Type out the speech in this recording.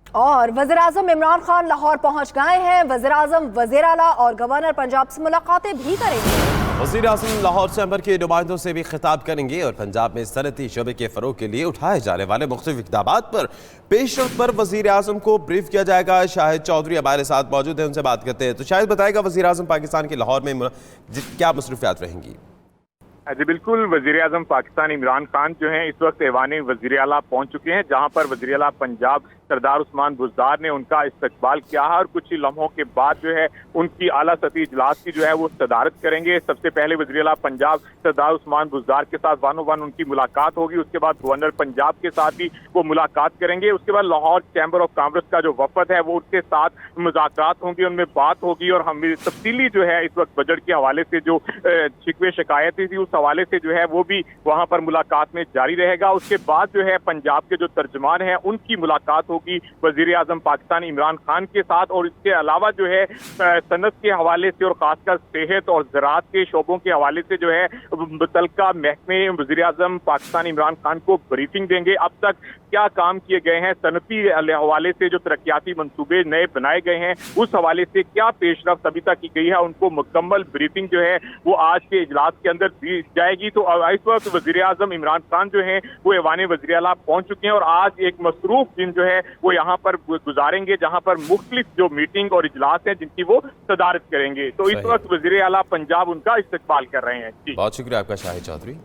اور वज़ीर-ए-आज़म इमरान खान लाहौर पहुंच गए हैं। वज़ीर-ए-आज़म वज़ीर आला और गवर्नर पंजाब से मुलाकातें भी करेंगे। वज़ीर आज़म लाहौर चैम्बर के नुमाइंदों से भी खिताब करेंगे और पंजाब में सनती शोबे के फरोग के लिए उठाए जाने वाले मुख्तलिफ इक़दामात पर पेशरफ्त पर वज़ीर आज़म को ब्रीफ किया जाएगा। शाहिद चौधरी हमारे साथ मौजूद हैं, उनसे बात करते हैं। तो शाहिद बताएगा, वज़ीर आज़म पाकिस्तान के लाहौर में क्या मसरूफियात रहेंगी? जी बिल्कुल, वज़ीर आज़म पाकिस्तान इमरान खान जो हैं इस वक्त ऐवान वज़ीर आला पहुंच चुके हैं, जहां पर वज़ीर आला पंजाब सरदार उस्मान बुज़दार ने उनका इस्तकबाल किया है और कुछ ही लम्हों के बाद जो है उनकी आला सतही इजलास की जो है वो सदारत करेंगे। सबसे पहले वज़ीर आला पंजाब सरदार उस्मान बुज़दार के साथ वानो वन उनकी मुलाकात होगी, उसके बाद गवर्नर पंजाब के साथ भी वो मुलाकात करेंगे। उसके बाद लाहौर चैम्बर ऑफ कॉमर्स का जो वफद है वो उसके साथ मुज़ाकरात होंगे, उनमें बात होगी और हम तफसीली जो है इस वक्त बजट के हवाले से जो शिकवे शिकायतें थी उस हवाले से जो है वो भी वहाँ पर मुलाकात में जारी रहेगा। उसके बाद जो है पंजाब के जो तर्जमान हैं उनकी मुलाकात होगी वज़ीर आज़म पाकिस्तान इमरान खान के साथ, और इसके अलावा जो है सनत के हवाले से और खासकर सेहत और ज़राअत के शोबों के हवाले से जो है मुतल्लिका महकमे वज़ीर आज़म पाकिस्तान इमरान खान को ब्रीफिंग देंगे। अब तक क्या काम किए गए हैं, सनती हवाले से जो तरक्याती मंसूबे नए बनाए गए हैं उस हवाले से क्या पेशरफ्त अभी तक की गई है, उनको मुकम्मल ब्रीफिंग जो है वो आज के इजलास के अंदर दी जाएगी। तो इस वक्त वज़ीर आज़म इमरान खान जो है वो ऐवान वज़ीर आला पहुंच चुके हैं और आज एक मसरूफ दिन जो है वो यहाँ पर गुजारेंगे, जहाँ पर मुख्तलिफ जो मीटिंग और इजलास हैं जिनकी वो सदारत करेंगे। तो इस वक्त वज़ीर आला पंजाब उनका इस्तकबाल कर रहे हैं। बहुत शुक्रिया आपका शाहिद चौधरी।